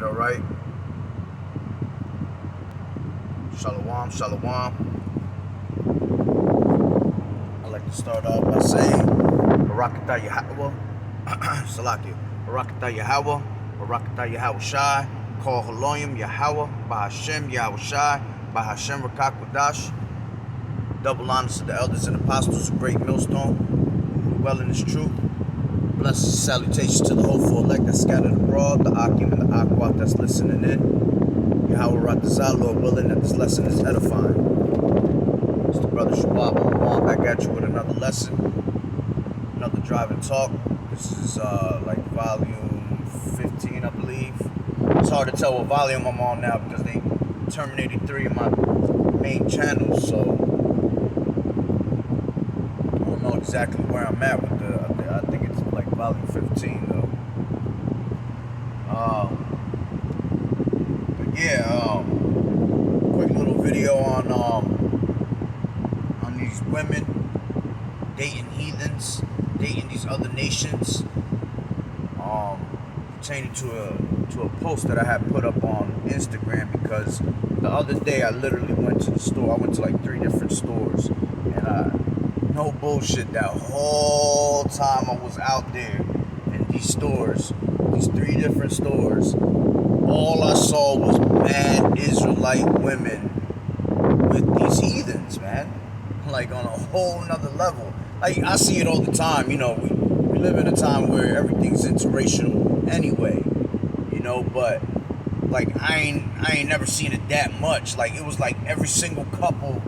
alright? Shalom, shalom. I'd like to start off by saying, Barakatah Yahawah, Salakia, Barakatah Yahawah, Barakatah Yahawah Call Haloyim Yahawah, Bahashem Yahweh Shai, Bahashem Rakakwadash. Double honors to the elders and apostles of Great Millstone, who dwell in this truth. Blessed salutations to the hopeful elect that's scattered abroad, the Akim and the Akwat that's listening in. Yahweh Ratazah, Lord willing, that this lesson is edifying. It's the brother Shabab Alwan back at you with another lesson, another drive and talk. This is like volume 15, I believe. It's hard to tell what volume I'm on now because they terminated 3 of my main channels, so I don't know exactly where I'm at with I think it's like volume 15 though. But yeah, quick little video on these women dating heathens, dating these other nations, pertaining to a post that I had put up on Instagram, because the other day I literally went to the store. I went to like 3 different stores, and no bullshit, that whole time I was out there in these stores, these 3 different stores, all I saw was mad Israelite women with these heathens, man. Like on a whole nother level. Like I see it all the time, you know, we live in a time where everything's interracial anyway, you know, but like I ain't never seen it that much. Like it was like every single couple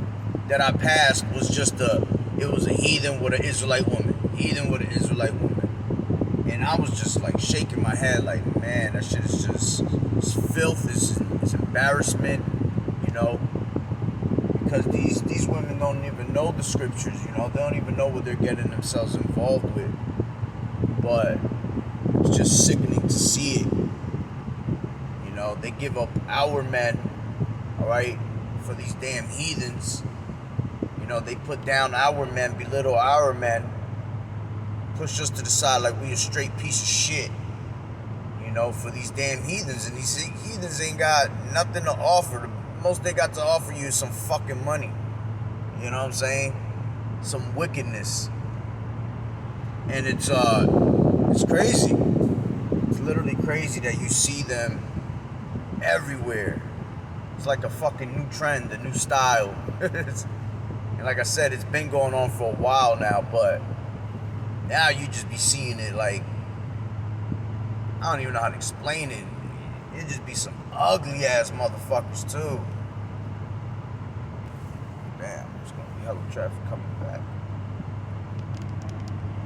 that I passed was just it was a heathen with an Israelite woman. Heathen with an Israelite woman. And I was just like shaking my head like, man, that shit is just, it's filth, it's embarrassment, you know, because these women don't even know the scriptures, you know, they don't even know what they're getting themselves involved with. But it's just sickening to see it. You know, they give up our men, alright, for these damn heathens. You know, they put down our men, belittle our men, push us to the side like we a straight piece of shit, you know, for these damn heathens. And these heathens ain't got nothing to offer. The most they got to offer you is some fucking money. You know what I'm saying? Some wickedness. And it's crazy. It's literally crazy that you see them everywhere. It's like a fucking new trend, a new style. And like I said, it's been going on for a while now, but now you just be seeing it like, I don't even know how to explain it. It just be some ugly ass motherfuckers too. Damn, there's gonna be hella traffic coming back.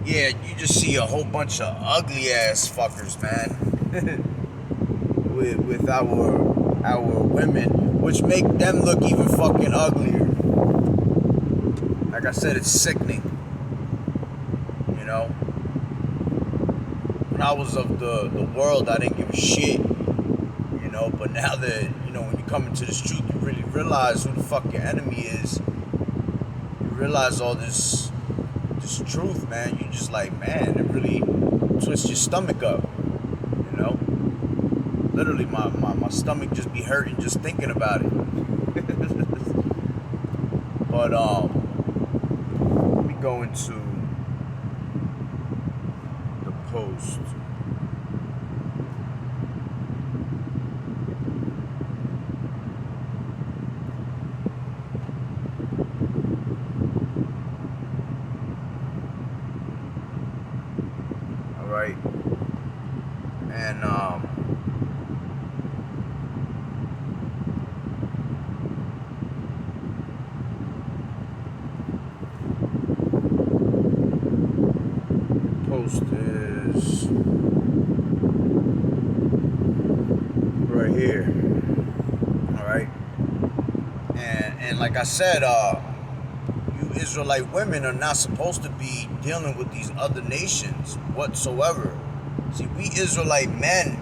Yeah, you just see a whole bunch of ugly ass fuckers, man. with our women, which make them look even fucking uglier. Like I said, it's sickening. You know? When I was of the world, I didn't give a shit. You know, but now that, you know, when you come into this truth, you really realize who the fuck your enemy is. You realize all this truth, man. You just like, man, it really twists your stomach up. You know? Literally, my stomach just be hurting just thinking about it. But, let me go into the post. Alright. And, post is right here. Alright. And like I said, you Israelite women are not supposed to be dealing with these other nations whatsoever. See, we Israelite men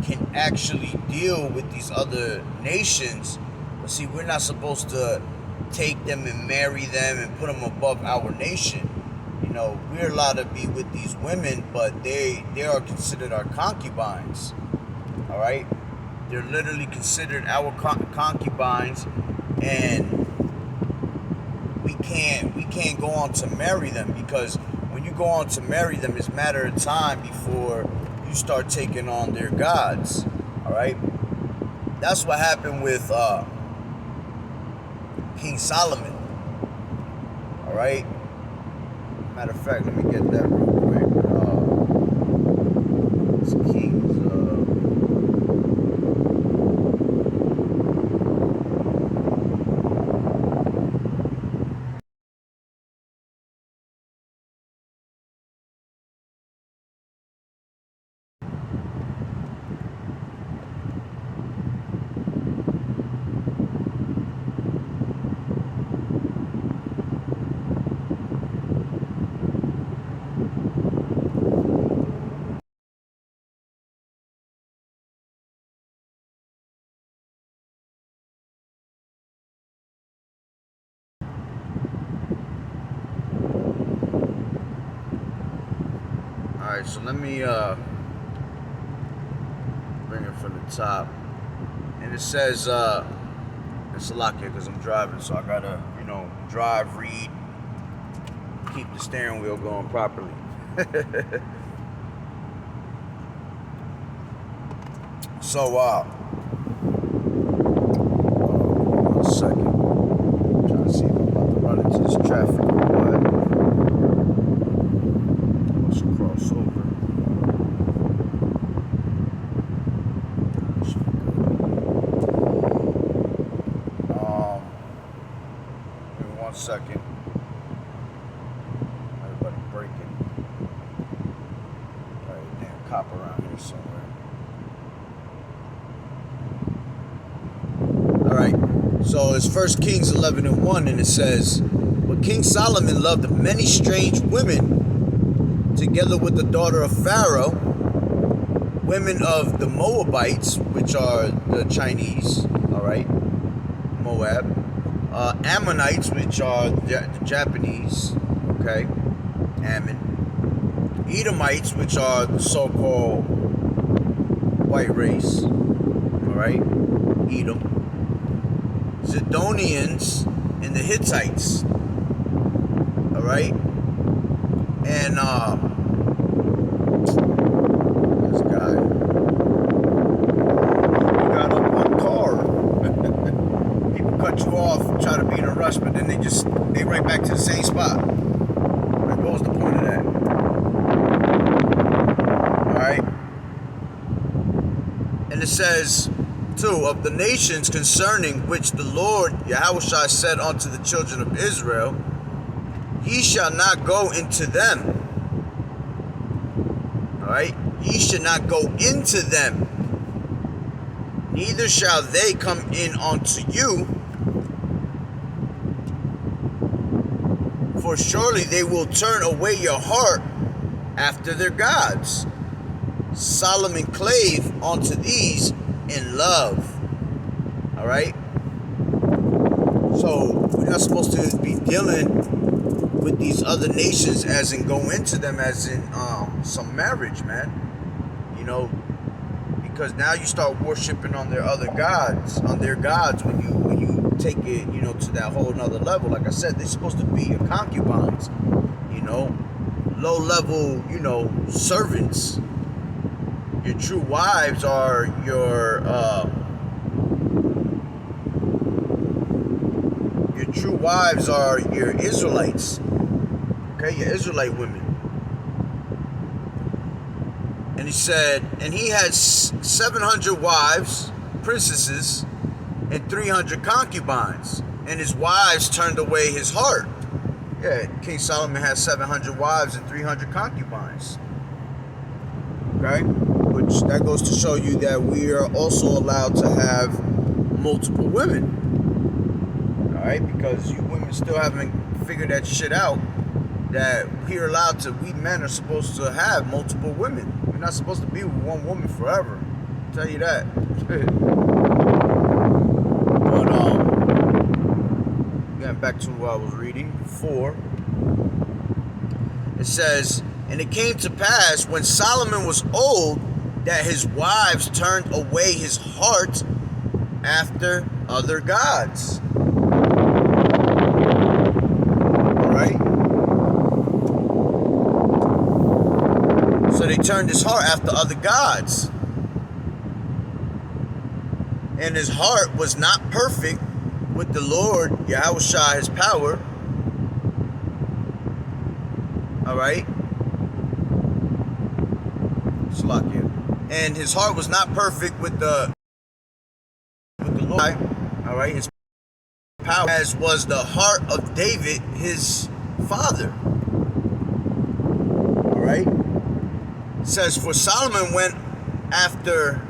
can actually deal with these other nations, but see, we're not supposed to take them and marry them and put them above our nation. You know, we're allowed to be with these women, but they are considered our concubines. All right, They're literally considered our concubines, and we can't go on to marry them, because when you go on to marry them, it's a matter of time before you start taking on their gods. All right, that's what happened with King Solomon. All right. Matter of fact, let me get that real quick. It's Kings. All right, so let me bring it from the top, and it says it's a lot here because I'm driving, so I gotta drive, read, keep the steering wheel going properly. So 1 second, I'm trying to see if I'm about to run into this traffic or what. Let's cross over. Give me 1 second. Everybody breaking. Alright, damn cop around here somewhere. Alright, so it's 1 Kings 11:1, and it says, "But King Solomon loved many strange women, together with the daughter of Pharaoh, women of the Moabites," which are the Chinese, all right, Moab, Ammonites, which are the Japanese, okay, Ammon, Edomites, which are the so-called white race, all right, Edom, Zidonians, and the Hittites, all right, and this guy got up one car. People cut you off, try to be in a rush, but then they right back to the same spot. Like, what was the point of that? All right, and it says, "2 of the nations concerning which the Lord YAHAWAH'S said unto the children of Israel, ye shall not go into them." All right, ye shall not go into them, neither shall they come in unto you, for surely they will turn away your heart after their gods. Solomon clave unto these in love. All right, so we're not supposed to be dealing with these other nations as in go into them as in some marriage, man, because now you start worshiping on their other gods, when you take it to that whole nother level. Like I said, they're supposed to be your concubines, low level servants. Your true wives are your Israelites, okay, your Israelite women. And he said, and he had 700 wives, princesses, and 300 concubines, and his wives turned away his heart. Yeah, King Solomon has 700 wives and 300 concubines. Okay, which that goes to show you that we are also allowed to have multiple women. All right, because you women still haven't figured that shit out, that we men are supposed to have multiple women. We're not supposed to be with one woman forever. I'll tell you that. But getting back to what I was reading before, it says, "And it came to pass when Solomon was old that his wives turned away his heart after other gods. Alright? So they turned his heart after other gods. And his heart was not perfect with the Lord, YAHAWAH'S, his power. Alright? Salakia. And his heart was not perfect with the Lord. Alright? His power, as was the heart of David, his father. Alright? It says, for Solomon went after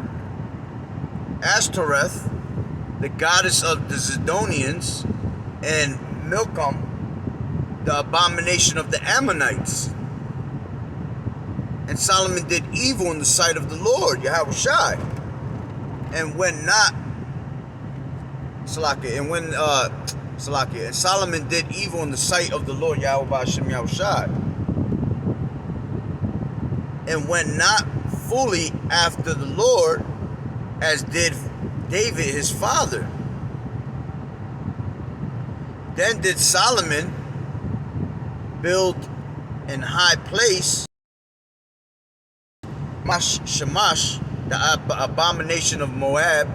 Ashtoreth, the goddess of the Zidonians, and Milcom, the abomination of the Ammonites. And Solomon did evil in the sight of the Lord, YAHAWAH'S, and went not, Salakia, and Solomon did evil in the sight of the Lord, YAHAWAH'S, and went not fully after the Lord, as did David his father. Then did Solomon build an high place, Shamash, the abomination of Moab,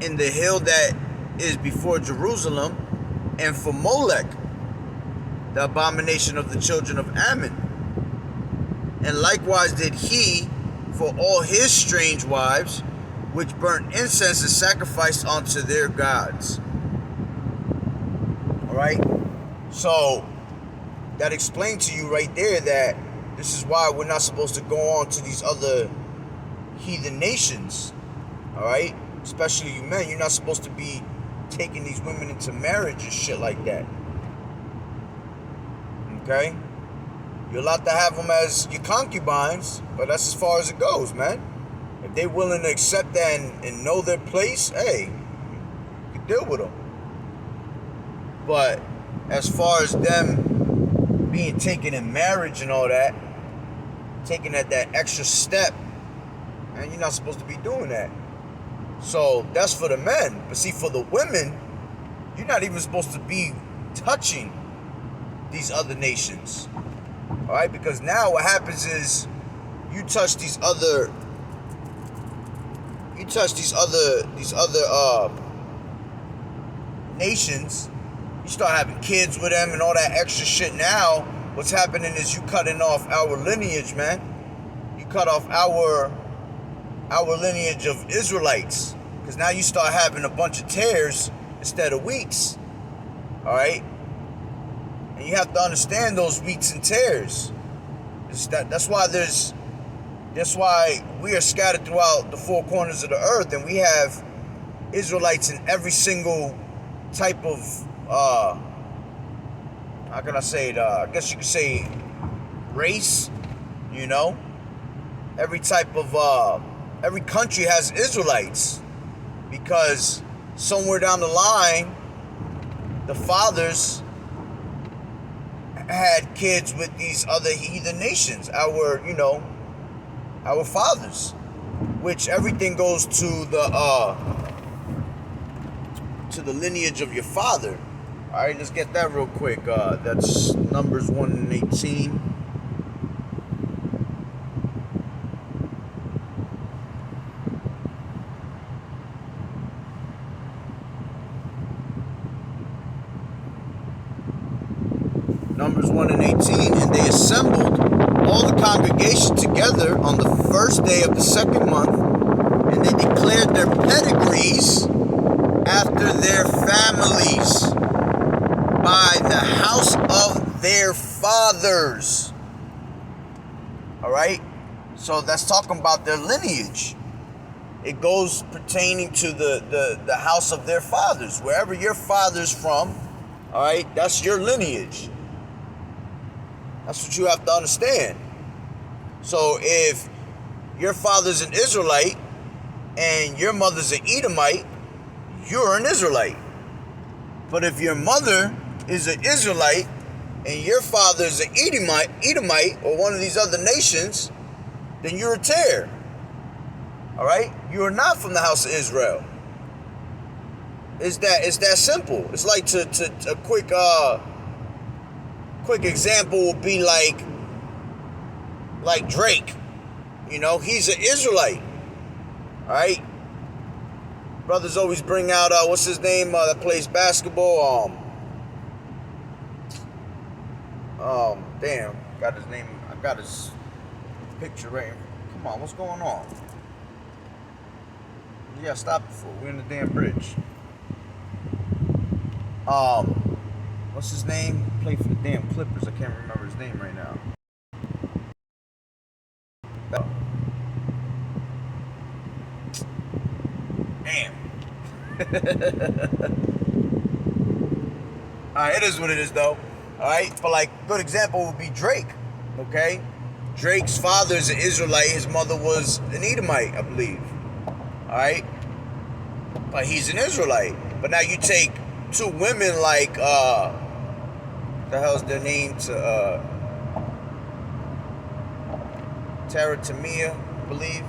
in the hill that is before Jerusalem, and for Molech, the abomination of the children of Ammon. And likewise did he for all his strange wives, which burnt incense and sacrificed unto their gods. Alright? So, that explained to you right there that this is why we're not supposed to go on to these other heathen nations. Alright? Especially you men. You're not supposed to be taking these women into marriage and shit like that. Okay? You're allowed to have them as your concubines, but that's as far as it goes, man. If they're willing to accept that and know their place, hey, you can deal with them. But as far as them being taken in marriage and all that, taking that extra step, man, you're not supposed to be doing that. So that's for the men. But see, for the women, you're not even supposed to be touching these other nations. All right, because now what happens is you touch these other nations, you start having kids with them and all that extra shit. Now what's happening is you cutting off our lineage, man. You cut off our lineage of Israelites, because now you start having a bunch of tares instead of wheats. All right. And you have to understand those wheats and tares. That's why we are scattered throughout the four corners of the earth, and we have Israelites in every single type of how can I say it? I guess you could say race. You know, every type of every country has Israelites, because somewhere down the line, the fathers had kids with these other heathen nations, our fathers, which everything goes to the lineage of your father. All right, let's get that real quick. That's Numbers 1:18. Numbers 1:18, and they assembled all the congregation together on the first day of the second month, and they declared their pedigrees after their families by the house of their fathers. All right, so that's talking about their lineage. It goes pertaining to the house of their fathers, wherever your father's from. All right, that's your lineage. That's what you have to understand. So if your father's an Israelite and your mother's an Edomite, you're an Israelite. But if your mother is an Israelite and your father is an Edomite or one of these other nations, then you're a tear. All right? You are not from the house of Israel. It's that simple. It's like a quick example would be like Drake. You know, he's an Israelite. All right? Brothers always bring out what's his name that plays basketball. Damn, got his name. I got his picture right here. Come on, what's going on? You gotta stop before we're in the damn bridge. What's his name? Played for the damn Clippers. I can't remember his name right now. Damn. Alright, it is what it is though. Alright, but like good example would be Drake. Okay? Drake's father is an Israelite, his mother was an Edomite, I believe. Alright? But he's an Israelite. But now you take two women like the hell's their name to Tara Tamia, I believe.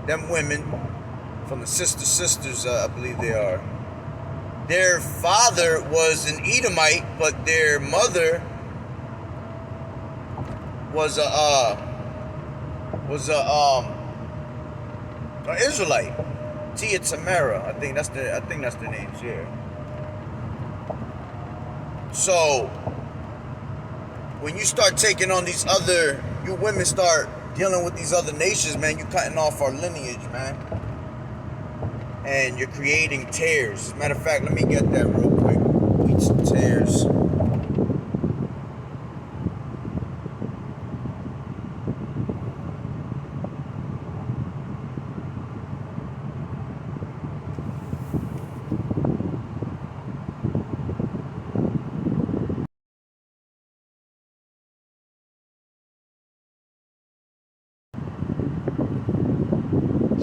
Them women from the sisters, I believe they are. Their father was an Edomite, but their mother was an Israelite. Tia Tamara, I think that's the names here. So when you start taking on these other, you women start dealing with these other nations, man, you're cutting off our lineage, man. And you're creating tears. As a matter of fact, let me get that real quick. Eat some tears.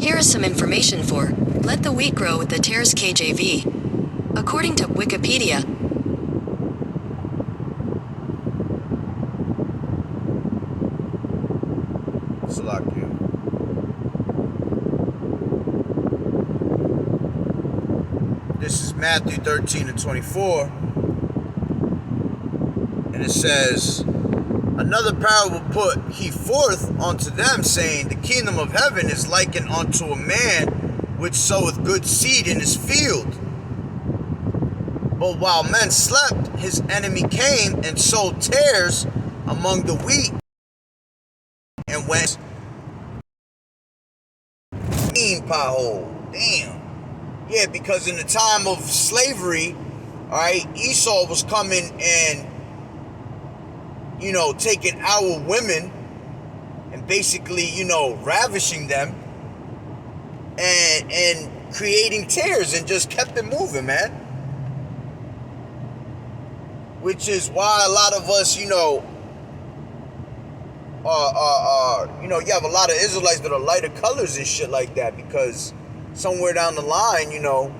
Here is some information for Let the Wheat Grow with the Tares KJV. According to Wikipedia, this is Matthew 13:24. And it says, another parable put he forth unto them, saying, the kingdom of heaven is likened unto a man which soweth good seed in his field. But while men slept, his enemy came and sowed tares among the wheat, and went pothole. Damn. Yeah, because in the time of slavery, all right, Esau was coming and, you know, taking our women and basically, you know, ravishing them and creating tears, and just kept it moving, man. Which is why a lot of us, you know, you have a lot of Israelites that are lighter colors and shit like that, because somewhere down the line, you know,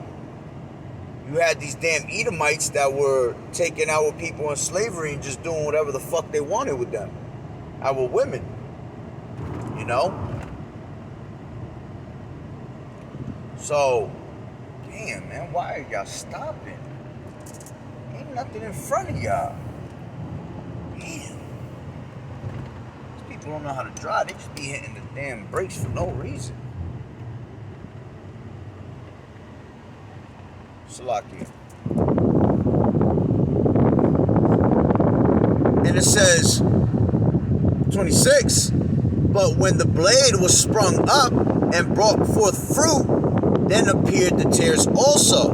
you had these damn Edomites that were taking our people in slavery and just doing whatever the fuck they wanted with them. Our women. You know? So, damn, man, why are y'all stopping? Ain't nothing in front of y'all. Damn. These people don't know how to drive. They just be hitting the damn brakes for no reason. Salaki. And it says, 26, but when the blade was sprung up and brought forth fruit, then appeared the tares also.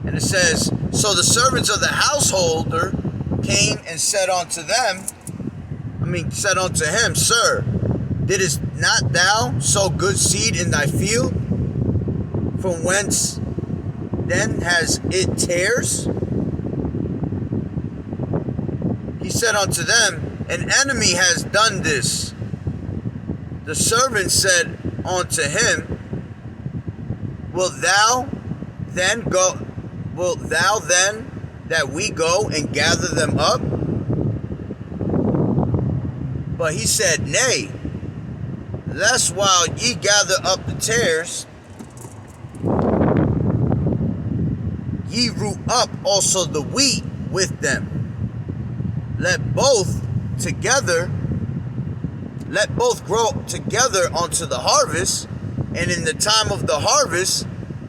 And it says, so the servants of the householder came and said unto him, Sir, didst not thou sow good seed in thy field? From whence then has it tares? He said unto them, an enemy has done this. The servant said unto him, Wilt thou then go wilt thou then that we go and gather them up? But he said, Nay, lest while ye gather up the tares, ye root up also the wheat with them. Let both grow together unto the harvest, and in the time of the harvest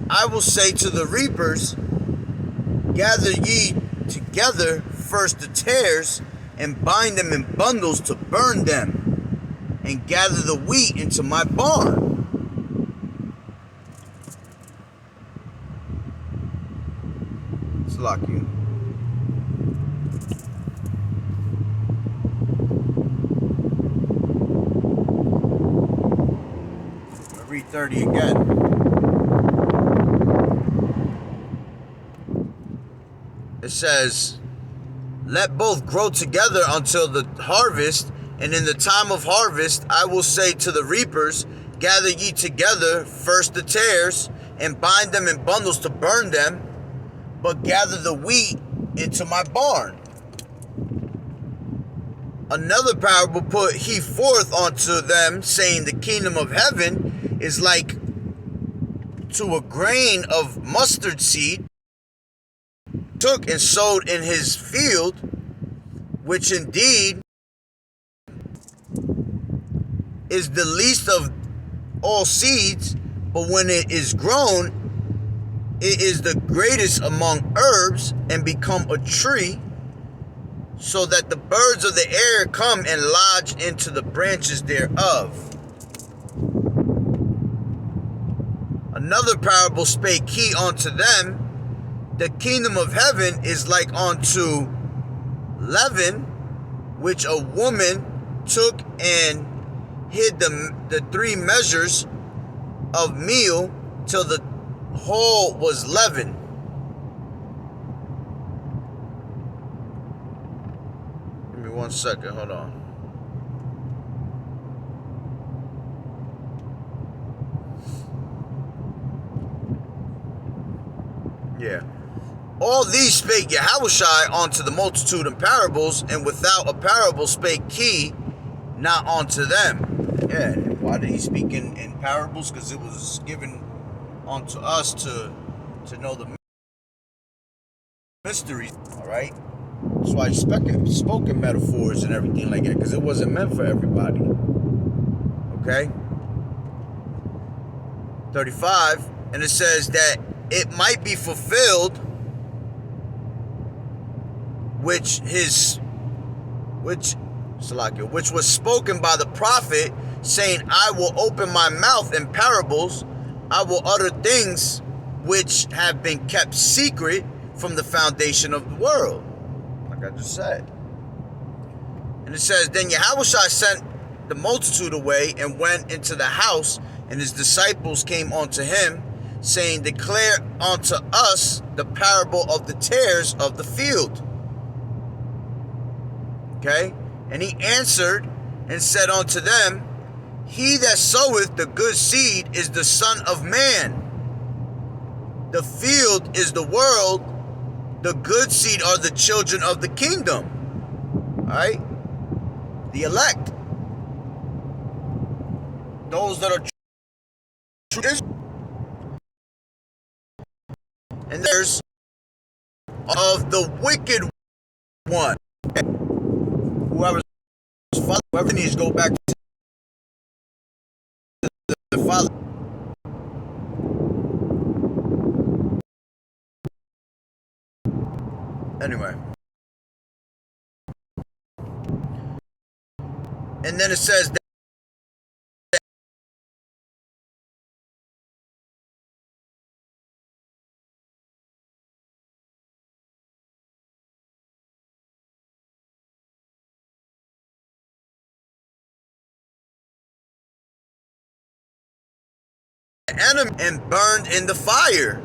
I will say to the reapers, gather ye together first the tares, and bind them in bundles to burn them, and gather the wheat into my barn. It's lucky. Read 30 again. It says, let both grow together until the harvest, and in the time of harvest I will say to the reapers, gather ye together first the tares, and bind them in bundles to burn them, but gather the wheat into my barn. Another parable put he forth unto them, saying, the kingdom of heaven is like to a grain of mustard seed, took and sowed in his field, which indeed is the least of all seeds, but when it is grown, it is the greatest among herbs, and become a tree, so that the birds of the air come and lodge into the branches thereof. Another parable spake he unto them, the kingdom of heaven is like unto leaven, which a woman took and hid the 3 measures of meal till the whole was leavened. Give me 1 second, hold on. Yeah. All these spake Yahawashi unto the multitude in parables, and without a parable spake he not unto them. Yeah, why did he speak in parables? Because it was given unto us to know the mysteries, all right? That's why he spoke in metaphors and everything like that, because it wasn't meant for everybody, okay? 35, and it says that it might be fulfilled which was spoken by the prophet, saying, I will open my mouth in parables, I will utter things which have been kept secret from the foundation of the world. Like I just said. And it says, then Yahawashi sent the multitude away and went into the house, and his disciples came unto him, saying, declare unto us the parable of the tares of the field. Okay? And he answered and said unto them, he that soweth the good seed is the Son of Man. The field is the world. The good seed are the children of the kingdom. Alright? The elect. Those that are true. And there's of the wicked one. Whoever needs to go back to the Father. Anyway. And then it says that enemy and burned in the fire,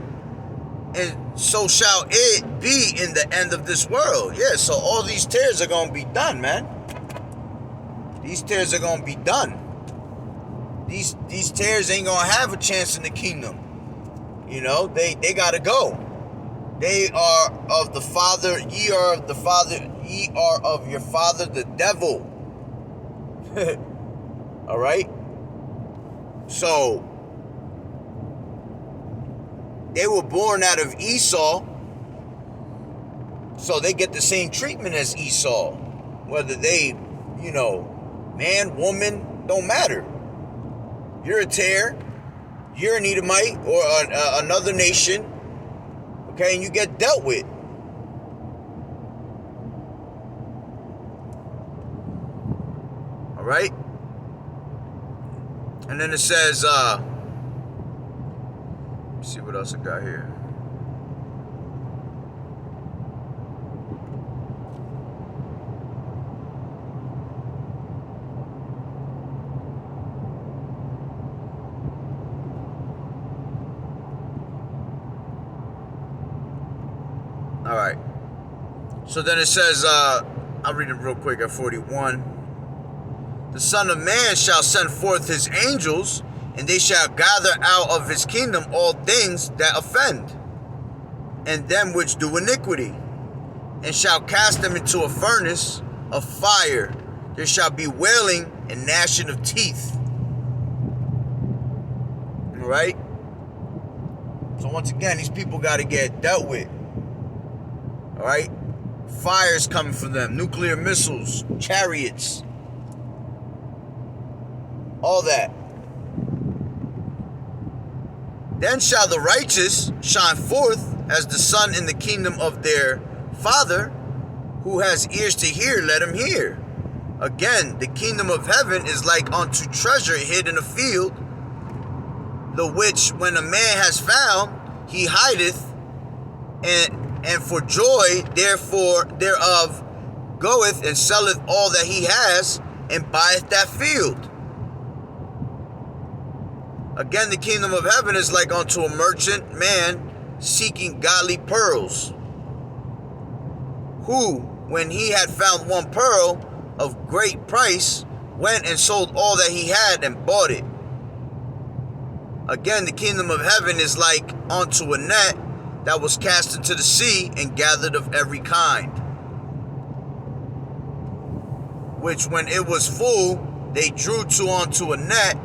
and so shall it be in the end of this world. Yeah, so all these tares are going to be done, man. These tares are going to be done. These tares ain't going to have a chance in the kingdom. You know, they got to go. Ye are of your father, the devil. All right? So, they were born out of Esau, so they get the same treatment as Esau. Whether they, man, woman, don't matter. You're a Ter, you're an Edomite or another nation, okay, and you get dealt with. All right? And then it says, let's see what else I got here. All right. So then it says, I'll read it real quick at 41. The Son of Man shall send forth his angels, and they shall gather out of his kingdom all things that offend, and them which do iniquity, and shall cast them into a furnace of fire. There shall be wailing and gnashing of teeth. All right? So once again, these people got to get dealt with. All right? Fire's coming from them. Nuclear missiles, chariots, all that. Then shall the righteous shine forth as the sun in the kingdom of their Father. Who has ears to hear, let him hear. Again, the kingdom of heaven is like unto treasure hid in a field, the which when a man has found, he hideth, and for joy thereof goeth and selleth all that he has, and buyeth that field. Again, the kingdom of heaven is like unto a merchant man seeking godly pearls, who, when he had found one pearl of great price, went and sold all that he had and bought it. Again, the kingdom of heaven is like unto a net that was cast into the sea and gathered of every kind, which when it was full, they drew to unto a net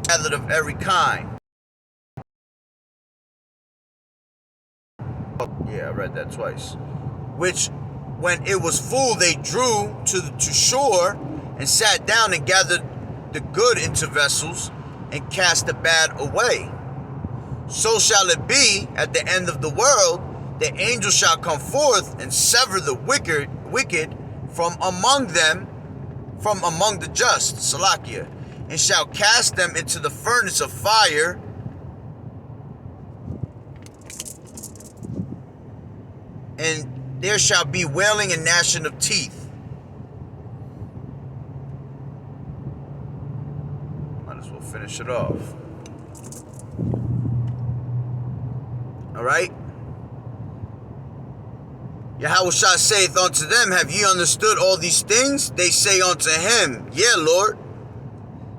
gathered of every kind. Yeah, I read that twice. Which, when it was full, they drew to shore and sat down and gathered the good into vessels and cast the bad away. So shall it be at the end of the world. The angel shall come forth and sever the wicked from among them, from among the just, Salakia, and shall cast them into the furnace of fire. And there shall be wailing and gnashing of teeth. Might as well finish it off. All right? Yahawashi saith unto them, have ye understood all these things? They say unto him, yea, Lord.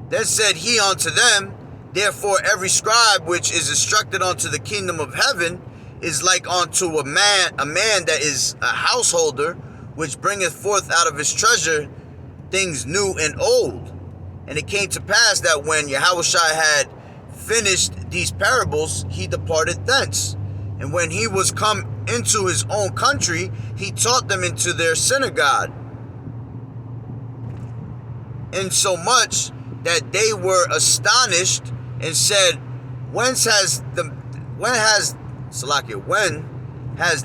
Then said he unto them, therefore every scribe which is instructed unto the kingdom of heaven is like unto a man that is a householder, which bringeth forth out of his treasure things new and old. And it came to pass that when Yahawashi had finished these parables, he departed thence. And when he was come into his own country, he taught them into their synagogue, insomuch that they were astonished and said, when has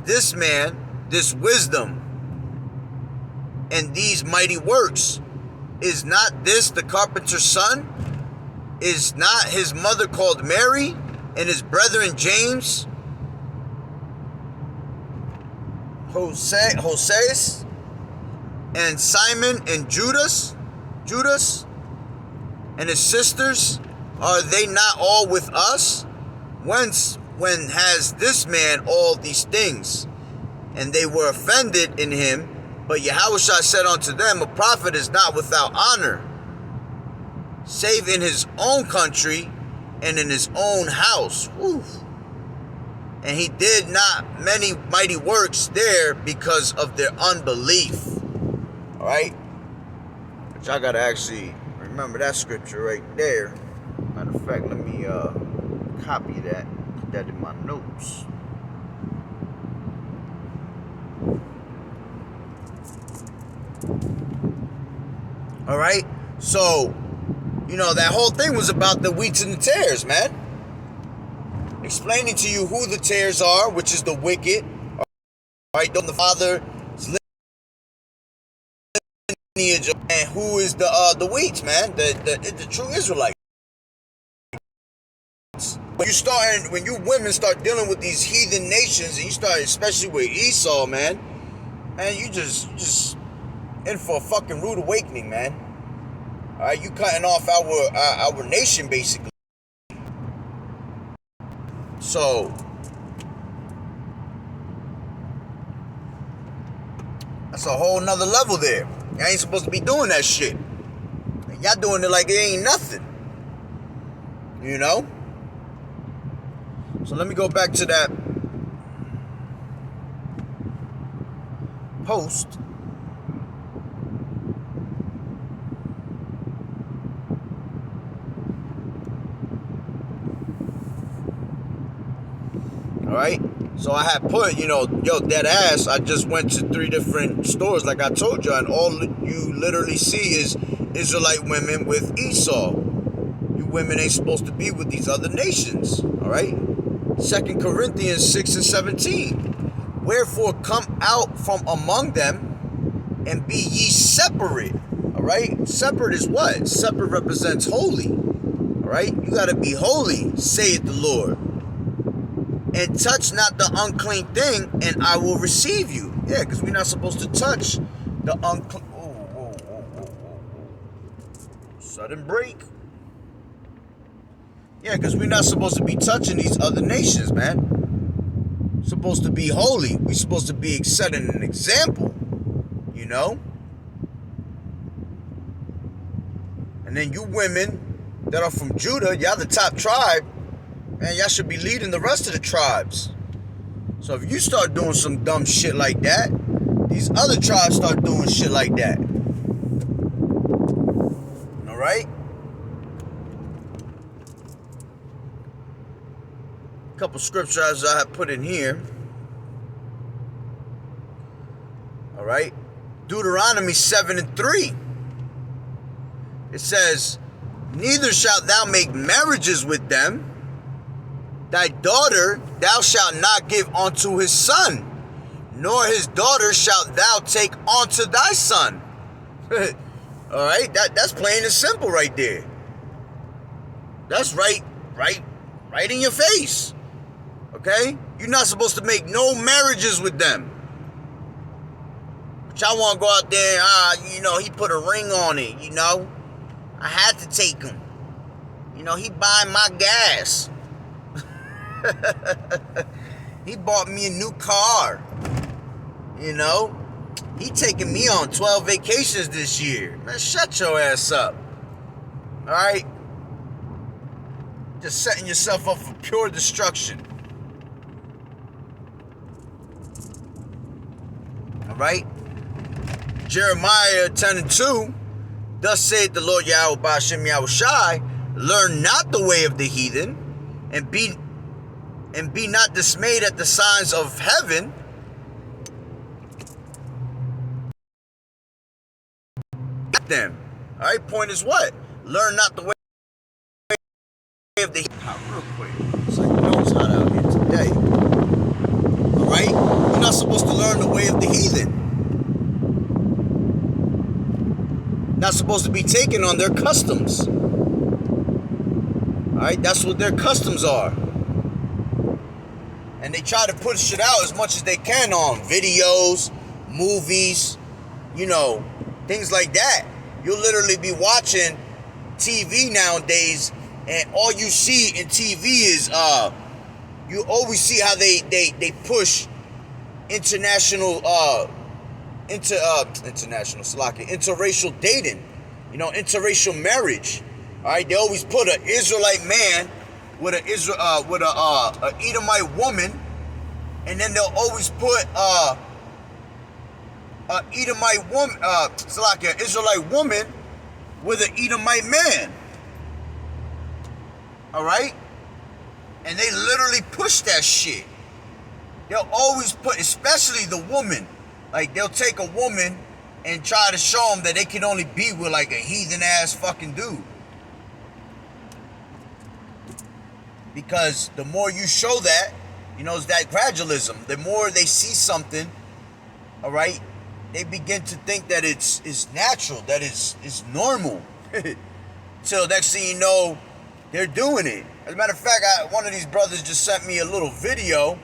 this man this wisdom and these mighty works? Is not this the carpenter's son? Is not his mother called Mary, and his brethren James, Hoseas, and Simon, and Judas, and his sisters? Are they not all with us? When has this man all these things? And they were offended in him. But Yahawashi said unto them, a prophet is not without honor, save in his own country and in his own house. Whew. And he did not many mighty works there because of their unbelief. All right? Which I got to actually remember that scripture right there. Matter of fact, let me copy that. Put that in my notes. All right? So, you know, that whole thing was about the wheats and the tares, man. Explaining to you who the tares are, which is the wicked. All right? The father's lineage, and who is the wheats, man? The true Israelites. When you women start dealing with these heathen nations, and you start, especially with Esau, man, you just in for a fucking rude awakening, man. All right, you cutting off our nation, basically. So, that's a whole nother level there. Y'all ain't supposed to be doing that shit. And y'all doing it like it ain't nothing. You know? So let me go back to that post. Alright? So I had put, yo, dead ass, I just went to 3 different stores like I told you, and all you literally see is Israelite women with Esau. You women ain't supposed to be with these other nations. Alright? 2 Corinthians 6 and 17. Wherefore come out from among them and be ye separate. Alright? Separate is what? Separate represents holy. Alright? You gotta be holy, saith the Lord. And touch not the unclean thing, and I will receive you. Yeah, because we're not supposed to touch the unclean. Whoa. Sudden break. Yeah, because we're not supposed to be touching these other nations, man. We're supposed to be holy. We're supposed to be setting an example, you know? And then you women that are from Judah, y'all the top tribe, man, y'all should be leading the rest of the tribes. So if you start doing some dumb shit like that, these other tribes start doing shit like that. Alright? A couple scriptures I have put in here. Alright? Deuteronomy 7 and 3. It says, neither shalt thou make marriages with them. Thy daughter thou shalt not give unto his son, nor his daughter shalt thou take unto thy son. Alright, that's plain and simple right there. That's right in your face. Okay? You're not supposed to make no marriages with them. But y'all want to go out there and, he put a ring on it, I had to take him. He buying my gas. He bought me a new car. He taking me on 12 vacations this year. Man, shut your ass up. Alright? Just setting yourself up for pure destruction. Alright? Jeremiah 10 and 2. Thus saith the Lord Yahweh Ba'ashem Yahushai, learn not the way of the heathen, and be not dismayed at the signs of heaven. Them. Alright, point is what? Learn not the way of the heathen. Real quick. It's like it's hot out here today. Alright? You're not supposed to learn the way of the heathen. Not supposed to be taken on their customs. Alright, that's what their customs are. And they try to push it out as much as they can on videos, movies, things like that. You'll literally be watching TV nowadays, and all you see in TV is you always see how they push interracial dating, interracial marriage. All right, they always put an Israelite man with a Edomite woman, and then they'll always put an Edomite woman, it's like an Israelite woman with an Edomite man. All right, and they literally push that shit. They'll always put, especially the woman, like they'll take a woman and try to show them that they can only be with like a heathen ass fucking dude. Because the more you show that, you know, it's that gradualism. The more they see something, all right, they begin to think that it's natural, that it's normal. Till next thing you know, they're doing it. As a matter of fact, one of these brothers just sent me a little video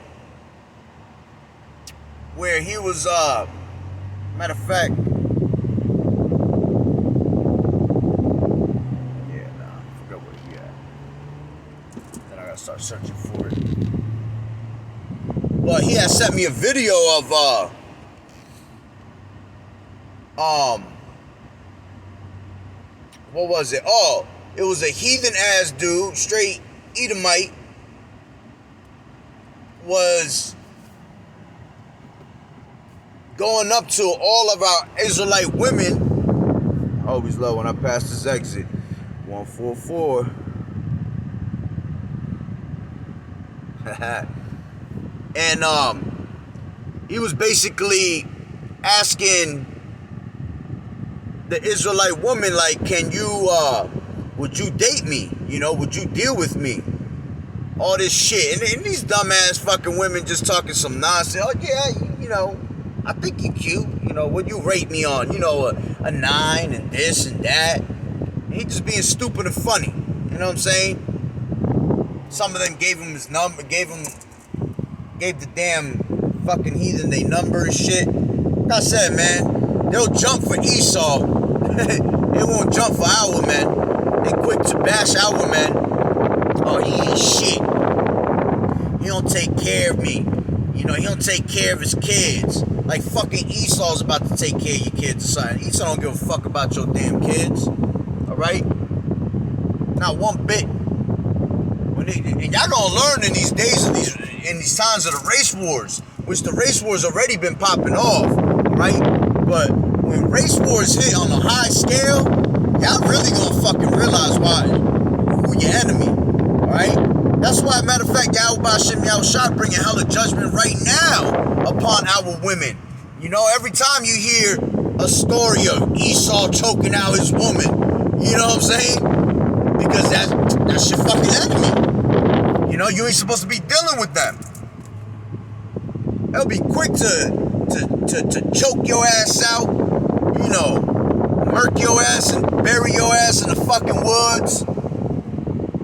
where he was, matter of fact, I forgot where he at. Then I gotta start searching for it. But he had sent me a video of, what was it? Oh, it was a heathen ass dude, straight Edomite, was going up to all of our Israelite women. I always love when I pass this exit. 144. And he was basically asking the Israelite woman, like, can you, would you date me? You know, would you deal with me? All this shit. And these dumbass fucking women just talking some nonsense. Oh, yeah, you know, I think you're cute. You know, would you rate me on, you know, a 9 and this and that? And he just being stupid and funny. You know what I'm saying? Some of them gave him his number, gave the damn fucking heathen their number and shit. Like I said, man, they'll jump for Esau. They won't jump for our men. They quick to bash our men. Oh, he ain't shit. He don't take care of me. You know, he don't take care of his kids. Like fucking Esau's about to take care of your kids or something. Esau don't give a fuck about your damn kids. Alright? Not one bit. And y'all gonna learn in these days, in these times of the race wars, which the race wars already been popping off, right? But when race wars hit on a high scale, y'all really gonna fucking realize who your enemy, alright? That's why, matter of fact, YAHAWAH'S bringing hella judgment right now upon our women. You know, every time you hear a story of Esau choking out his woman, you know what I'm saying? Because that's your fucking enemy. You know, you ain't supposed to be dealing with them. They'll be quick to choke your ass out, you know, murk your ass and bury your ass in the fucking woods.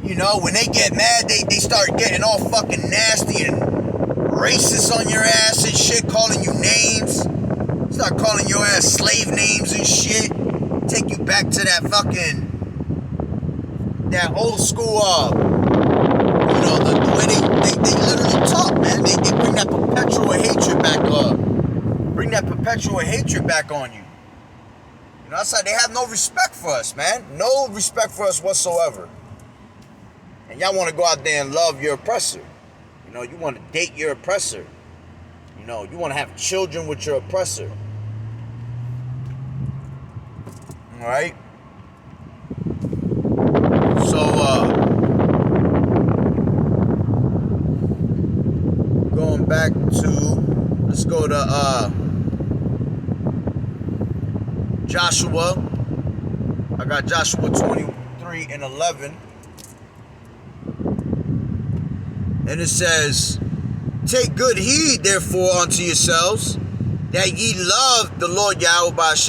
You know, when they get mad, they start getting all fucking nasty and racist on your ass and shit, calling you names. Start calling your ass slave names and shit. Take you back to that old school, you know, the way they literally talk, man. They bring that perpetual hatred back up. Bring that perpetual hatred back on you. You know, that's like they have no respect for us, man. No respect for us whatsoever. And y'all want to go out there and love your oppressor. You know, you want to date your oppressor. You know, you want to have children with your oppressor. Alright? So, going back to, let's go to, Joshua. I got Joshua 23 and 11. And it says, take good heed, therefore, unto yourselves, that ye love the Lord YAHAWAH'S,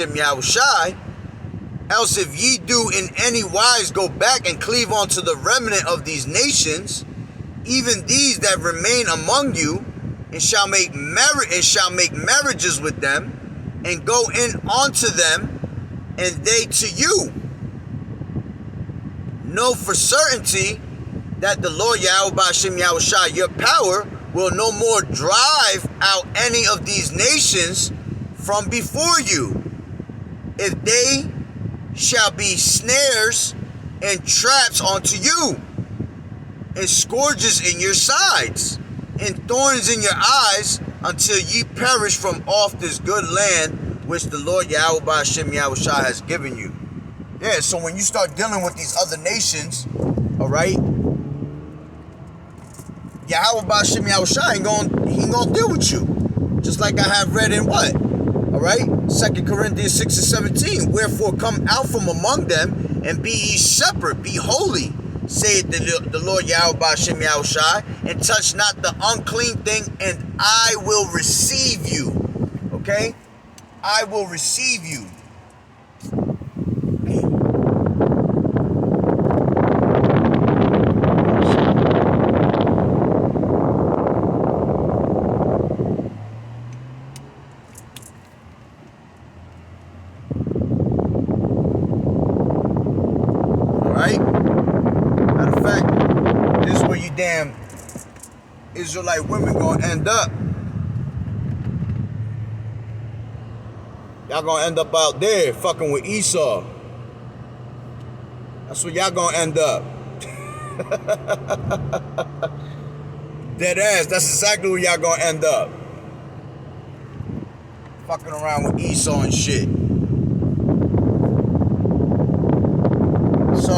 else if ye do in any wise go back and cleave unto the remnant of these nations, even these that remain among you, and shall make marriages with them, and go in unto them, and they to you. Know for certainty that the Lord YAHAWAH'S, your power, will no more drive out any of these nations from before you, if they shall be snares and traps unto you, and scourges in your sides, and thorns in your eyes until ye perish from off this good land which the Lord Yahweh Ba'Shem Yahushua has given you. Yeah, so when you start dealing with these other nations, all right, Yahweh Ba'Shem Yahushua he ain't gonna deal with you. Just like I have read in what? All right, 2 Corinthians 6 and 17. Wherefore come out from among them and be ye separate, be holy, saith the Lord Yahweh Ba'Shem Yahushua, and touch not the unclean thing, and I will receive you. Okay? I will receive you. Alright? Matter of fact, this is where you damn Israelite women gonna end up. Y'all gonna end up out there fucking with Esau. That's where y'all gonna end up. Dead ass. That's exactly where y'all gonna end up. Fucking around with Esau and shit. So,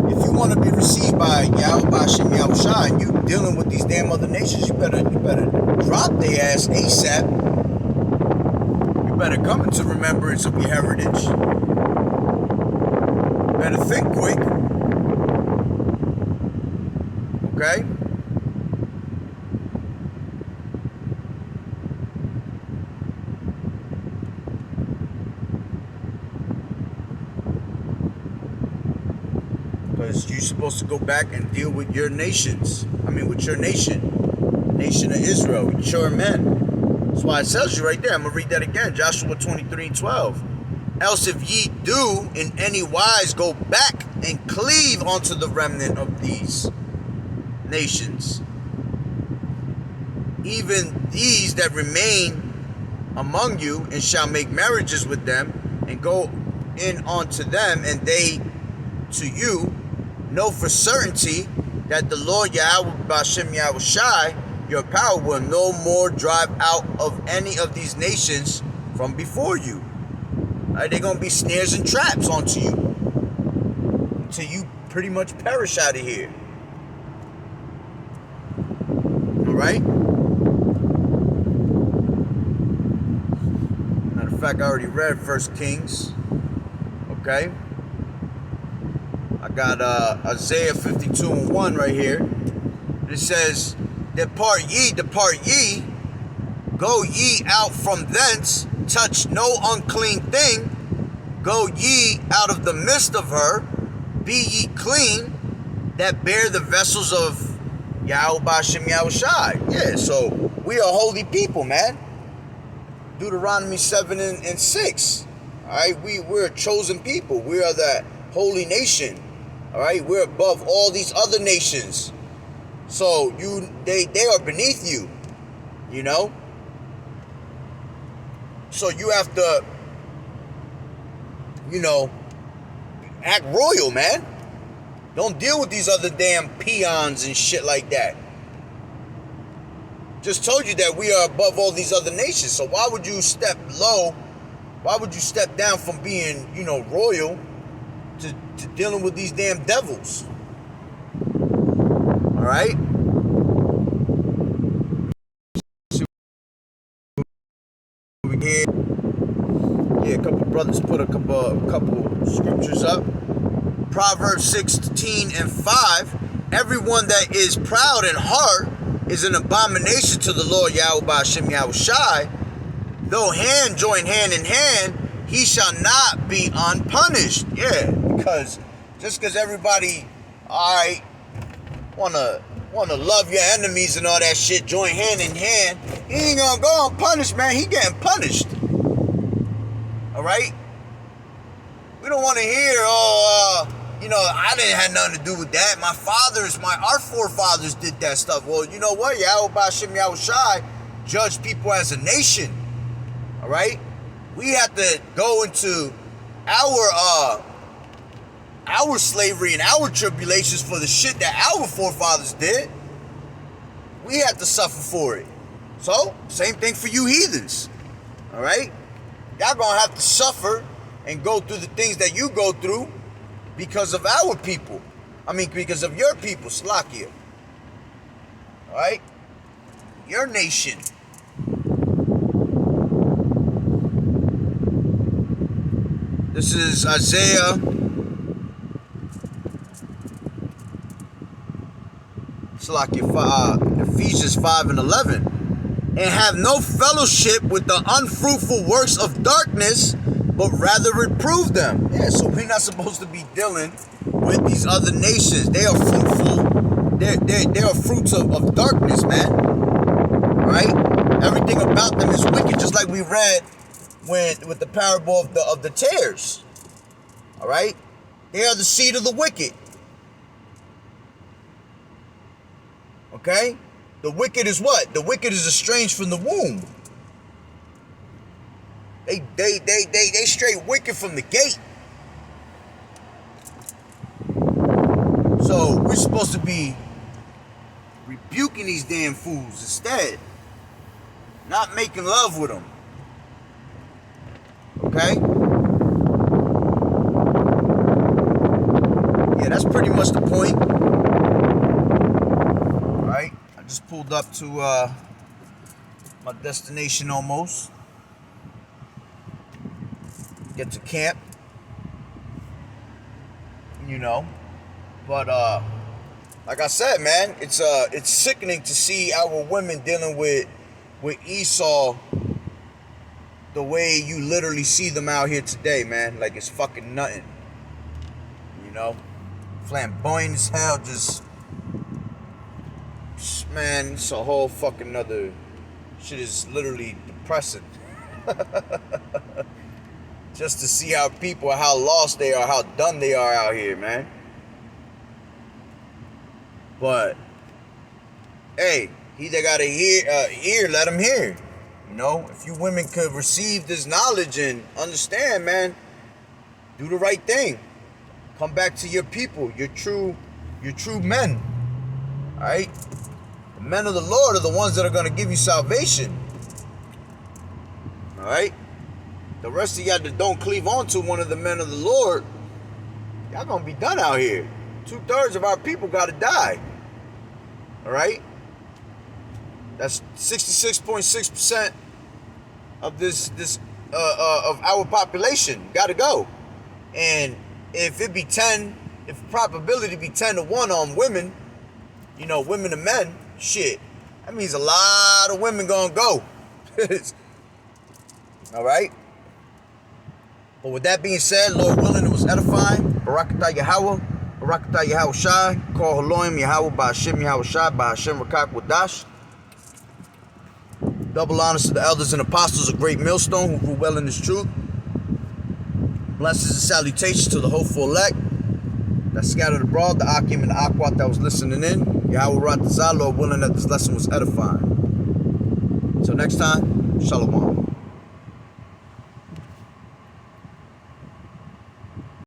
if you want to be received by Yahweh Ba'Shem Yahushua and you dealing with these damn other nations, you better drop their ass ASAP. You better come into remembrance of your heritage. Better think quick. Okay? Because you're supposed to go back and deal with your nations. With your nation. Nation of Israel. Mature men. That's why it tells you right there. I'm going to read that again. Joshua 23 and 12. Else if ye do in any wise go back and cleave unto the remnant of these nations, even these that remain among you, and shall make marriages with them, and go in unto them, and they to you, know for certainty that the Lord Yahweh Ba'Shem Yahushua, your power, will no more drive out of any of these nations from before you. Right, they're going to be snares and traps onto you until you pretty much perish out of here. Alright? Matter of fact, I already read 1 Kings. Okay? I got Isaiah 52 and 1 right here. It says, depart ye, go ye out from thence, touch no unclean thing, go ye out of the midst of her, be ye clean, that bear the vessels of Yahweh Ba'Shem Yahushua. Yeah, so we are holy people, man. Deuteronomy 7 and 6. Alright, we're a chosen people. We are the holy nation. Alright, we're above all these other nations. So they are beneath you, you know? So you have to, act royal, man. Don't deal with these other damn peons and shit like that. Just told you that we are above all these other nations. So why would you step low? Why would you step down from being, royal to dealing with these damn devils? All right? Yeah, a couple brothers put a couple scriptures up. Proverbs 16 and 5. Everyone that is proud in heart is an abomination to the Lord Yahweh Ba'Shem Yahushua. Though hand join hand in hand, he shall not be unpunished. Yeah, because just because everybody, alright, wanna love your enemies and all that shit, join hand in hand, he ain't gonna go unpunished, man. He getting punished. Alright? We don't want to hear, I didn't have nothing to do with that. Our forefathers did that stuff. Well, you know what? Yahweh Ba'Shem Yahushua judged people as a nation. Alright? We have to go into our our slavery and our tribulations for the shit that our forefathers did. We had to suffer for it. So, same thing for you heathens. Alright? Y'all gonna have to suffer and go through the things that you go through because of our people. I mean, because of your people, Slovakia. Alright? Your nation. This is Isaiah. Slovakia, Ephesians 5 and 11. And have no fellowship with the unfruitful works of darkness, but rather reprove them. Yeah, so we're not supposed to be dealing with these other nations. They are fruitful. They are fruits of darkness, man. Right? Everything about them is wicked, just like we read with the parable of the tares. All right? They are the seed of the wicked. Okay? The wicked is what? The wicked is estranged from the womb. They straight wicked from the gate. So we're supposed to be rebuking these damn fools instead. Not making love with them. Okay? Yeah, that's pretty much the point. Alright? I just pulled up to my destination almost. Get to camp. You know. But like I said, man, it's sickening to see our women dealing with Esau the way you literally see them out here today, man. Like it's fucking nothing. You know? Flamboyant as hell, just man, it's a whole fucking other shit. Is literally depressing. Just to see how people, how lost they are, how done they are out here, man. But hey, he that got a ear, let him hear. You know, if you women could receive this knowledge and understand, man, do the right thing. Come back to your people, your true men. All right? The men of the Lord are the ones that are going to give you salvation. All right? The rest of y'all that don't cleave on to one of the men of the Lord, y'all going to be done out here. 2/3 of our people got to die. All right? That's 66.6% of this of our population got to go. And if it be 10, if probability be 10-1 on women, you know, women and men, shit, that means a lot of women gonna go. All right? But with that being said, Lord willing, it was edifying. Barakatah Yahawah, Barakatah Yahawah Shai, Call Haloim Yahawah, Ba'ashem Yahawah Shai, Ba'ashem Rakak Wadash. Double honors to the elders and apostles of Great Millstone who grew well in this truth. Blessings and salutations to the hopeful elect that scattered abroad, the Akim and the Akwat that was listening in. Yahweh Ratazah, Lord willing that this lesson was edifying. Until next time, Shalom.